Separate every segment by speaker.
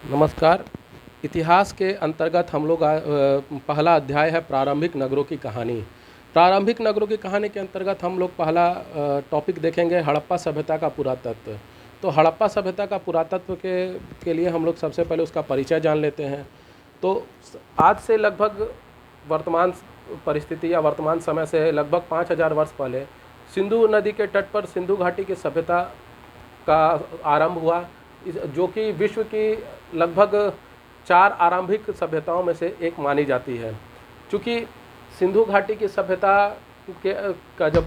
Speaker 1: नमस्कार। इतिहास के अंतर्गत हम लोग पहला अध्याय है प्रारंभिक नगरों की कहानी। प्रारंभिक नगरों की कहानी के अंतर्गत हम लोग पहला टॉपिक देखेंगे हड़प्पा सभ्यता का पुरातत्व। तो हड़प्पा सभ्यता का पुरातत्व के लिए हम लोग सबसे पहले उसका परिचय जान लेते हैं। तो आज से लगभग वर्तमान परिस्थिति या वर्तमान समय से लगभग 5000 वर्ष पहले सिंधु नदी के तट पर सिंधु घाटी की सभ्यता का आरंभ हुआ, जो कि विश्व की लगभग 4 आरंभिक सभ्यताओं में से एक मानी जाती है। चूँकि सिंधु घाटी की सभ्यता के का जब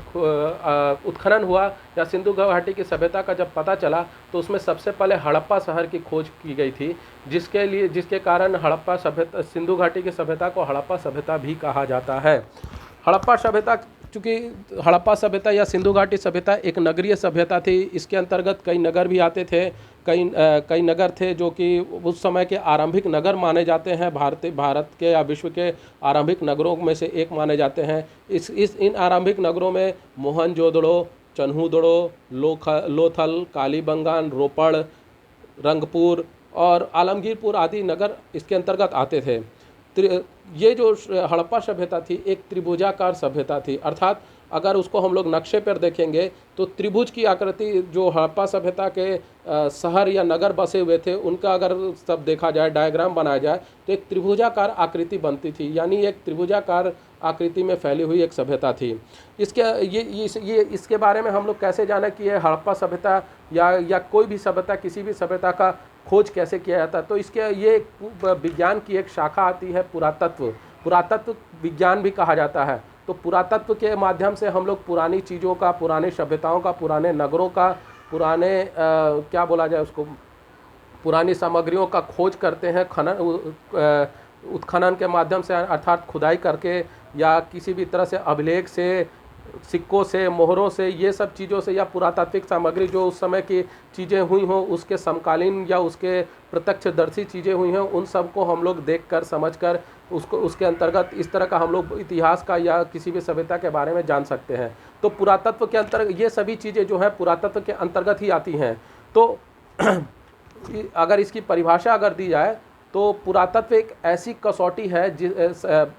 Speaker 1: उत्खनन हुआ या सिंधु घाटी की सभ्यता का जब पता चला, तो उसमें सबसे पहले हड़प्पा शहर की खोज की गई थी, जिसके कारण हड़प्पा सभ्यता, सिंधु घाटी की सभ्यता को हड़प्पा सभ्यता भी कहा जाता है। हड़प्पा सभ्यता, चूँकि हड़प्पा सभ्यता या सिंधु घाटी सभ्यता एक नगरीय सभ्यता थी, इसके अंतर्गत कई नगर भी आते थे। कई नगर थे जो कि उस समय के आरंभिक नगर माने जाते हैं। भारत के या विश्व के आरंभिक नगरों में से एक माने जाते हैं। इन आरंभिक नगरों में मोहनजोदड़ो, चन्हूदड़ो, लोथल, कालीबंगान, रोपड़, रंगपुर और आलमगीरपुर आदि नगर इसके अंतर्गत आते थे। ये जो हड़प्पा सभ्यता थी एक त्रिभुजाकार सभ्यता थी, अर्थात अगर उसको हम लोग नक्शे पर देखेंगे तो त्रिभुज की आकृति जो हड़प्पा सभ्यता के शहर या नगर बसे हुए थे उनका अगर सब देखा जाए, डायग्राम बनाया जाए, तो एक त्रिभुजाकार आकृति बनती थी, यानी एक त्रिभुजाकार आकृति में फैली हुई एक सभ्यता थी। इसके बारे में हम लोग कैसे जाने कि ये हड़प्पा सभ्यता या कोई भी सभ्यता, किसी भी सभ्यता का खोज कैसे किया जाता है, तो इसके ये विज्ञान की एक शाखा आती है पुरातत्व विज्ञान भी कहा जाता है। तो पुरातत्व के माध्यम से हम लोग पुरानी चीज़ों का, पुरानी सभ्यताओं का, पुराने नगरों का, पुराने क्या बोला जाए उसको, पुरानी सामग्रियों का खोज करते हैं उत्खनन के माध्यम से, अर्थात खुदाई करके या किसी भी तरह से अभिलेख से, सिक्कों से, मोहरों से, ये सब चीज़ों से या पुरातात्विक सामग्री जो उस समय की चीज़ें हुई हों, उसके समकालीन या उसके प्रत्यक्षदर्शी चीज़ें हुई हों, उन सब को हम लोग देखकर, समझकर उसके अंतर्गत इस तरह का हम लोग इतिहास का या किसी भी सभ्यता के बारे में जान सकते हैं। तो पुरातत्व के अंतर्गत ये सभी चीज़ें जो हैं पुरातत्व के अंतर्गत ही आती हैं। तो अगर इसकी परिभाषा अगर दी जाए तो पुरातत्व एक ऐसी कसौटी है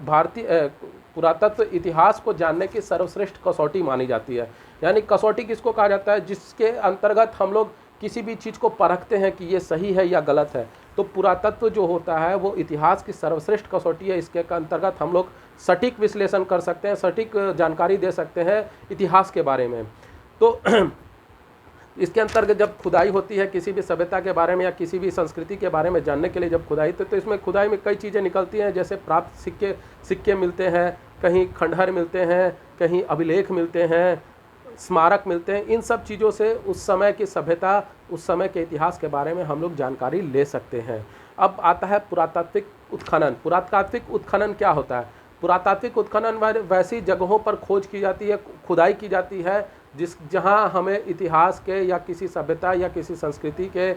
Speaker 1: भारतीय पुरातत्व इतिहास को जानने की सर्वश्रेष्ठ कसौटी मानी जाती है। यानी कसौटी किसको कहा जाता है? जिसके अंतर्गत हम लोग किसी भी चीज़ को परखते हैं कि ये सही है या गलत है। तो पुरातत्व जो होता है वो इतिहास की सर्वश्रेष्ठ कसौटी है। इसके अंतर्गत हम लोग सटीक विश्लेषण कर सकते हैं, सटीक जानकारी दे सकते हैं इतिहास के बारे में। तो इसके अंतर्गत जब खुदाई होती है किसी भी सभ्यता के बारे में या किसी भी संस्कृति के बारे में जानने के लिए जब खुदाई, तो इसमें खुदाई में कई चीज़ें निकलती हैं, जैसे प्राप्त सिक्के मिलते हैं, कहीं खंडहर मिलते हैं, कहीं अभिलेख मिलते हैं, स्मारक मिलते हैं। इन सब चीज़ों से उस समय की सभ्यता, उस समय के इतिहास के बारे में हम लोग जानकारी ले सकते हैं। अब आता है पुरातात्विक उत्खनन। पुरातात्विक उत्खनन क्या होता है? पुरातात्विक उत्खनन वैसी जगहों पर खोज की जाती है, खुदाई की जाती है जहां हमें इतिहास के या किसी सभ्यता या किसी संस्कृति के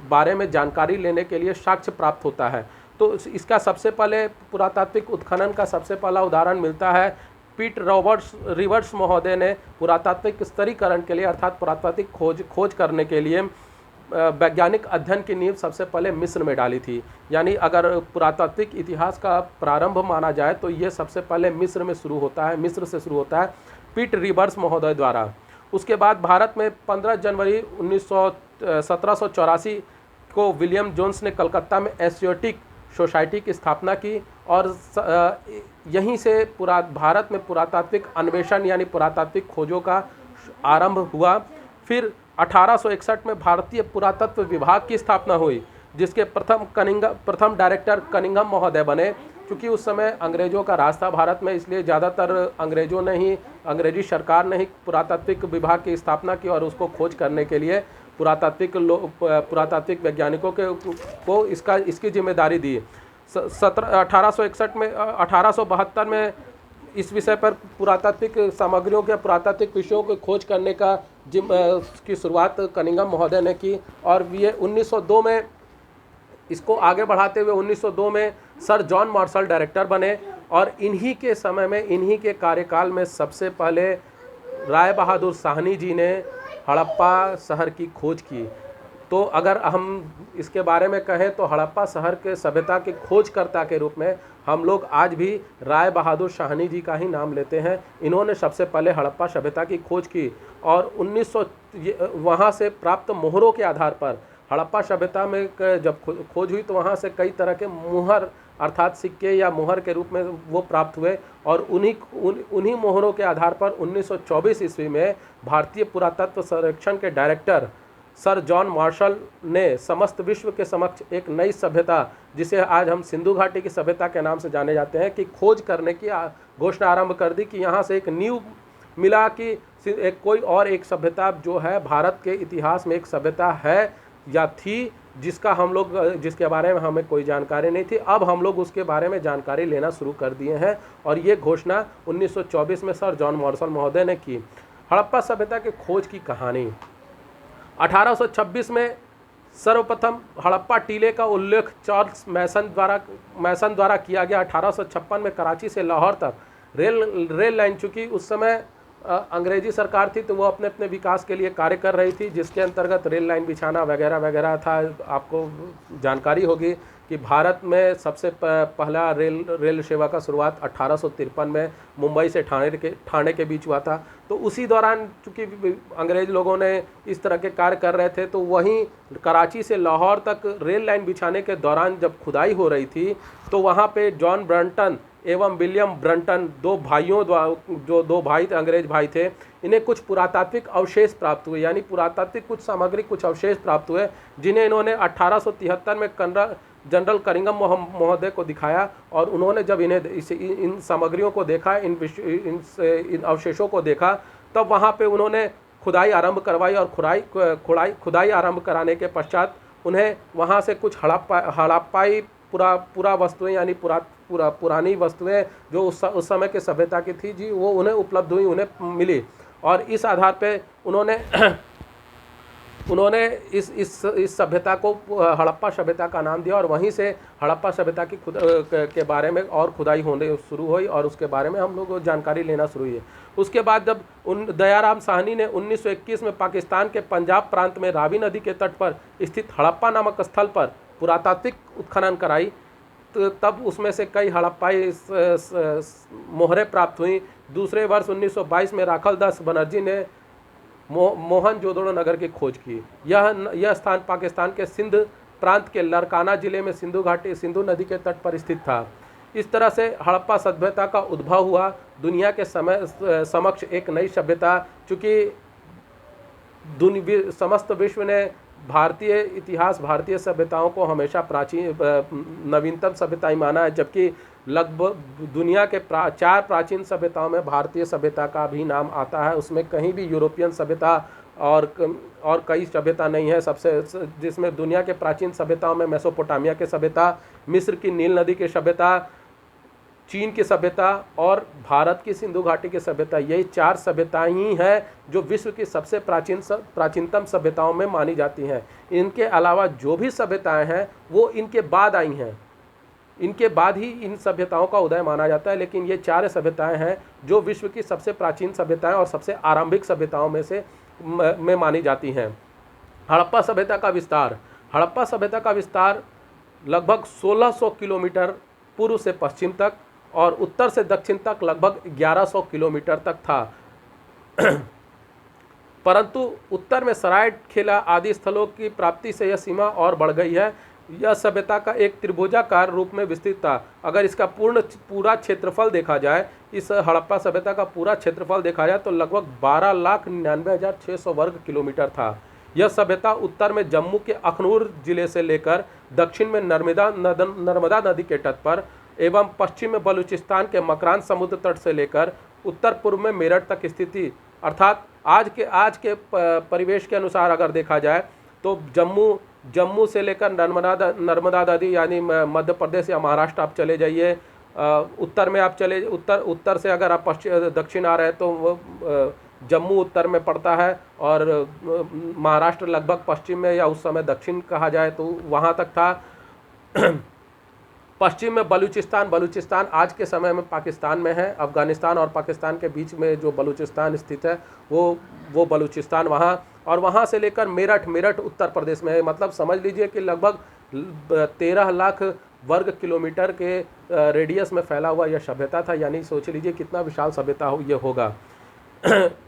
Speaker 1: बारे में जानकारी लेने के लिए साक्ष्य प्राप्त होता है। तो इसका सबसे पहले पुरातात्विक उत्खनन का सबसे पहला उदाहरण मिलता है पीट रिवर्स महोदय ने पुरातात्विक स्तरीकरण के लिए, अर्थात पुरातात्विक खोज करने के लिए वैज्ञानिक अध्ययन की नींव सबसे पहले मिस्र में डाली थी। यानी अगर पुरातात्विक इतिहास का प्रारंभ माना जाए तो ये सबसे पहले मिस्र से शुरू होता है पीट रिवर्स महोदय द्वारा। उसके बाद भारत में 15 जनवरी 1784 को विलियम जोन्स ने कलकत्ता में एशियोटिक सोसाइटी की स्थापना की और यहीं से भारत में पुरातात्विक अन्वेषण यानी पुरातात्विक खोजों का आरंभ हुआ। फिर 1861 में भारतीय पुरातत्व विभाग की स्थापना हुई, जिसके प्रथम डायरेक्टर कनिंघम महोदय बने। क्योंकि उस समय अंग्रेजों का राज था भारत में, इसलिए ज़्यादातर अंग्रेजी सरकार ने ही पुरातात्विक विभाग की स्थापना की और उसको खोज करने के लिए पुरातात्विक वैज्ञानिकों को इसकी जिम्मेदारी दी। 1872 में इस विषय पर पुरातात्विक सामग्रियों के, पुरातात्विक विषयों को खोज करने की शुरुआत कनिंघम महोदय ने की और ये 1902 में इसको आगे बढ़ाते हुए 1902 में सर जॉन मार्शल डायरेक्टर बने और इन्हीं के समय में, इन्हीं के कार्यकाल में सबसे पहले राय बहादुर साहनी जी ने हड़प्पा शहर की खोज की। तो अगर हम इसके बारे में कहें तो हड़प्पा शहर के सभ्यता के खोजकर्ता के रूप में हम लोग आज भी राय बहादुर साहनी जी का ही नाम लेते हैं। इन्होंने सबसे पहले हड़प्पा सभ्यता की खोज की और 1900 वहाँ से प्राप्त मोहरों के आधार पर हड़प्पा सभ्यता में जब खोज हुई तो वहाँ से कई तरह के मुहर अर्थात सिक्के या मुहर के रूप में वो प्राप्त हुए और उन्हीं मोहरों के आधार पर 1924 ईस्वी में भारतीय पुरातत्व सर्वेक्षण के डायरेक्टर सर जॉन मार्शल ने समस्त विश्व के समक्ष एक नई सभ्यता, जिसे आज हम सिंधु घाटी की सभ्यता के नाम से जाने जाते हैं, कि खोज करने की घोषणा आरंभ कर दी कि यहाँ से एक न्यू मिला कि एक सभ्यता जो है भारत के इतिहास में एक सभ्यता है या थी जिसके बारे में हमें कोई जानकारी नहीं थी। अब हम लोग उसके बारे में जानकारी लेना शुरू कर दिए हैं और ये घोषणा 1924 में सर जॉन मार्शल महोदय ने की। हड़प्पा सभ्यता के खोज की कहानी 1826 में सर्वप्रथम हड़प्पा टीले का उल्लेख चार्ल्स मैसन द्वारा किया गया। 1856 में कराची से लाहौर तक रेल लाइन, चूँकि उस समय अंग्रेजी सरकार थी तो वो अपने अपने विकास के लिए कार्य कर रही थी, जिसके अंतर्गत रेल लाइन बिछाना वगैरह वगैरह था। आपको जानकारी होगी कि भारत में सबसे पहला रेल सेवा का शुरुआत 1853 में मुंबई से ठाणे के बीच हुआ था। तो उसी दौरान चूँकि अंग्रेज लोगों ने इस तरह के कार्य कर रहे थे तो वहीं कराची से लाहौर तक रेल लाइन बिछाने के दौरान जब खुदाई हो रही थी तो वहाँ पे जॉन ब्रंटन एवं विलियम ब्रंटन दो दो भाई थे, अंग्रेज भाई थे, इन्हें कुछ पुरातात्विक अवशेष प्राप्त हुए, यानी पुरातात्विक कुछ सामग्री कुछ अवशेष प्राप्त हुए, जिन्हें इन्होंने 1873 में जनरल करिंगम महोदय को दिखाया। और उन्होंने जब इन सामग्रियों को देखा, इन अवशेषों को देखा, तब वहाँ पे उन्होंने खुदाई आरंभ करवाई और खुदाई आरंभ कराने के पश्चात उन्हें वहाँ से कुछ हड़प्पाई पूरा वस्तुएं यानी पुरानी वस्तुएं जो उस समय के सभ्यता की थी जी, वो उन्हें उपलब्ध हुई, उन्हें मिली। और इस आधार पे उन्होंने इस सभ्यता को हड़प्पा सभ्यता का नाम दिया और वहीं से हड़प्पा सभ्यता की के बारे में और खुदाई होने शुरू हुई और उसके बारे में हम लोग जानकारी लेना शुरू हुई। उसके बाद जब दयाराम साहनी ने 1921 में पाकिस्तान के पंजाब प्रांत में रावी नदी के तट पर स्थित हड़प्पा नामक स्थल पर पुरातात्विक उत्खनन कराई, तो तब उसमें से कई हड़प्पाई मोहरें प्राप्त हुई। दूसरे वर्ष 1922 में राखल दास बनर्जी ने मोहनजोदड़ो नगर की खोज की। यह स्थान पाकिस्तान के सिंध प्रांत के लरकाना जिले में सिंधु नदी के तट पर स्थित था। इस तरह से हड़प्पा सभ्यता का उद्भव हुआ। दुनिया के समक्ष एक नई सभ्यता, चूँकि समस्त विश्व ने भारतीय इतिहास, भारतीय सभ्यताओं को हमेशा नवीनतम सभ्यता ही माना है, जबकि लगभग दुनिया के 4 प्राचीन सभ्यताओं में भारतीय सभ्यता का भी नाम आता है। उसमें कहीं भी यूरोपियन सभ्यता और कई सभ्यता नहीं है। जिसमें दुनिया के प्राचीन सभ्यताओं में मेसोपोटामिया की सभ्यता, मिस्र की नील नदी की सभ्यता, चीन की सभ्यता और भारत की सिंधु घाटी की सभ्यता, यही 4 सभ्यताएं ही हैं जो विश्व की सबसे प्राचीनतम सभ्यताओं में मानी जाती हैं। इनके अलावा जो भी सभ्यताएं हैं वो इनके बाद आई हैं, इनके बाद ही इन सभ्यताओं का उदय माना जाता है। लेकिन ये 4 सभ्यताएं हैं जो विश्व की सबसे प्राचीन सभ्यताएं और सबसे आरंभिक सभ्यताओं में मानी जाती हैं। हड़प्पा सभ्यता का विस्तार। हड़प्पा सभ्यता का विस्तार लगभग 1600 किलोमीटर पूर्व से पश्चिम तक और उत्तर से दक्षिण तक लगभग 1100 किलोमीटर तक था। परंतु उत्तर में सराय खेला आदि स्थलों की प्राप्ति से यह सीमा और बढ़ गई है। यह सभ्यता का एक त्रिभुजाकार रूप में विस्तृत था। अगर इसका पूरा क्षेत्रफल देखा जाए, इस हड़प्पा सभ्यता का पूरा क्षेत्रफल देखा जाए तो लगभग 12,99,600 वर्ग किलोमीटर था। यह सभ्यता उत्तर में जम्मू के अखनूर जिले से लेकर दक्षिण में नर्मदा नदी के तट पर एवं पश्चिम में बलूचिस्तान के मकरान समुद्र तट से लेकर उत्तर पूर्व में मेरठ तक स्थित थी। अर्थात आज के परिवेश के अनुसार अगर देखा जाए तो जम्मू से लेकर नर्मदा नदी यानी मध्य प्रदेश या महाराष्ट्र आप चले जाइए, उत्तर में आप चले उत्तर से अगर आप दक्षिण आ रहे हैं तो वो जम्मू उत्तर में पड़ता है और महाराष्ट्र लगभग पश्चिम में या उस समय दक्षिण कहा जाए तो वहाँ तक था। पश्चिम में बलूचिस्तान आज के समय में पाकिस्तान में है। अफ़गानिस्तान और पाकिस्तान के बीच में जो बलूचिस्तान स्थित है वो बलूचिस्तान वहाँ। और वहाँ से लेकर मेरठ उत्तर प्रदेश में है। मतलब समझ लीजिए कि लगभग 13 लाख वर्ग किलोमीटर के रेडियस में फैला हुआ यह सभ्यता था। यानी सोच लीजिए कितना विशाल सभ्यता ये होगा।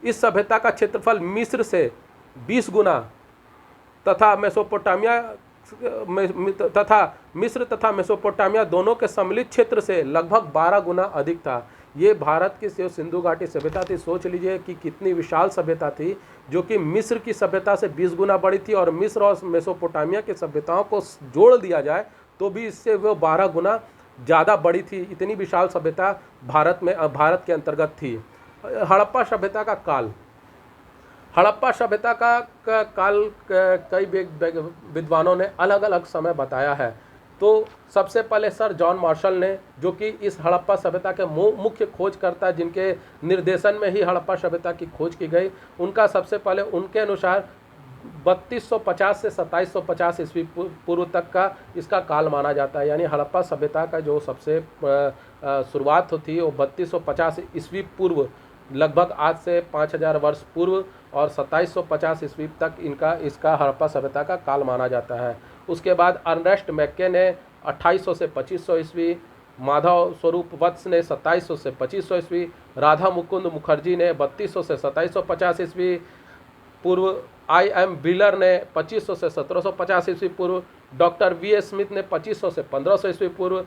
Speaker 1: इस सभ्यता का क्षेत्रफल मिस्र से 20 गुना तथा मिस्र तथा मेसोपोटामिया दोनों के सम्मिलित क्षेत्र से लगभग 12 गुना अधिक था। ये भारत की जो सिंधु घाटी सभ्यता थी, सोच लीजिए कि कितनी विशाल सभ्यता थी, जो कि मिस्र की सभ्यता से 20 गुना बड़ी थी। और मिस्र और मेसोपोटामिया की सभ्यताओं को जोड़ दिया जाए तो भी इससे वो 12 गुना ज़्यादा बड़ी थी। इतनी विशाल सभ्यता भारत के अंतर्गत थी। हड़प्पा सभ्यता का काल। हड़प्पा सभ्यता का काल कई विद्वानों ने अलग अलग समय बताया है। तो सबसे पहले सर जॉन मार्शल ने, जो कि इस हड़प्पा सभ्यता के मुख्य खोजकर्ता, जिनके निर्देशन में ही हड़प्पा सभ्यता की खोज की गई, उनका सबसे पहले उनके अनुसार 3250 से 2750 ईस्वी पूर्व तक का इसका काल माना जाता है। यानी हड़प्पा सभ्यता का जो सबसे शुरुआत होती है वो 3250 ईस्वी पूर्व, लगभग आज से 5000 वर्ष पूर्व, और 2750 ईस्वी तक इसका हड़प्पा सभ्यता का काल माना जाता है। उसके बाद अर्नेस्ट मैक्के ने 2800 से 2500 ईस्वी, माधव स्वरूप वत्स ने 2700 से 2500 ईस्वी, राधा मुकुंद मुखर्जी ने 3200 से 2750 ईस्वी पूर्व, I.M. व्हीलर ने 2500 से 1750 ईस्वी पूर्व, डॉक्टर V.S. स्मिथ ने 2500 से 1500 ईस्वी पूर्व,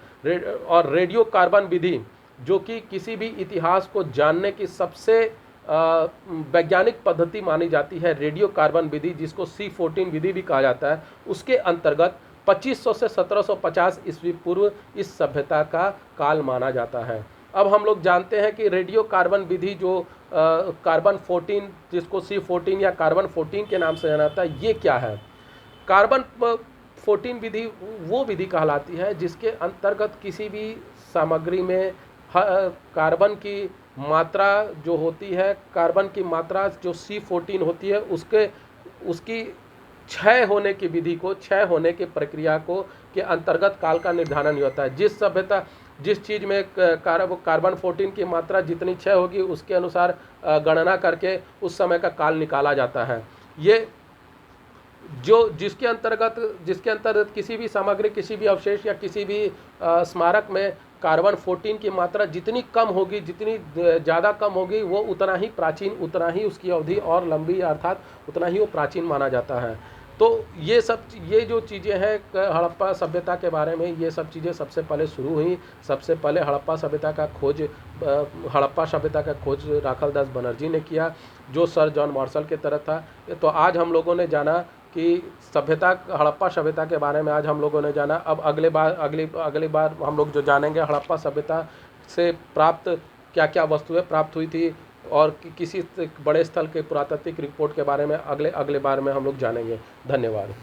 Speaker 1: और रेडियो कार्बन विधि, जो कि किसी भी इतिहास को जानने की सबसे वैज्ञानिक पद्धति मानी जाती है, रेडियो कार्बन विधि, जिसको C14 विधि भी कहा जाता है, उसके अंतर्गत 2500 से 1750 ईस्वी पूर्व इस सभ्यता का काल माना जाता है। अब हम लोग जानते हैं कि रेडियो कार्बन विधि, जो कार्बन 14, जिसको C14 या कार्बन 14 के नाम से जाना जाता है, ये क्या है? कार्बन 14 विधि वो विधि कहलाती है जिसके अंतर्गत किसी भी सामग्री में कार्बन की मात्रा जो होती है, कार्बन की मात्रा जो C14 होती है, उसकी क्षय होने की विधि को, क्षय होने की प्रक्रिया को के अंतर्गत काल का निर्धारण होता है। जिस चीज़ में कार्बन 14 की मात्रा जितनी क्षय होगी उसके अनुसार गणना करके उस समय का काल निकाला जाता है। ये जिसके अंतर्गत किसी भी सामग्री, किसी भी अवशेष या किसी भी स्मारक में कार्बन 14 की मात्रा जितनी कम होगी, जितनी ज़्यादा कम होगी, वो उतना ही प्राचीन, उतना ही उसकी अवधि और लंबी, अर्थात उतना ही वो प्राचीन माना जाता है। तो ये जो चीज़ें हैं हड़प्पा सभ्यता के बारे में, ये सब चीज़ें सबसे पहले शुरू हुई। सबसे पहले हड़प्पा सभ्यता का खोज राखालदास बनर्जी ने किया, जो सर जॉन मार्शल के तरह था। तो आज हम लोगों ने जाना कि हड़प्पा सभ्यता के बारे में आज हम लोगों ने जाना। अब अगली बार हम लोग जो जानेंगे हड़प्पा सभ्यता से प्राप्त क्या क्या वस्तुएं प्राप्त हुई थी और किसी बड़े स्थल के पुरातात्विक रिपोर्ट के बारे में अगले बार में हम लोग जानेंगे। धन्यवाद।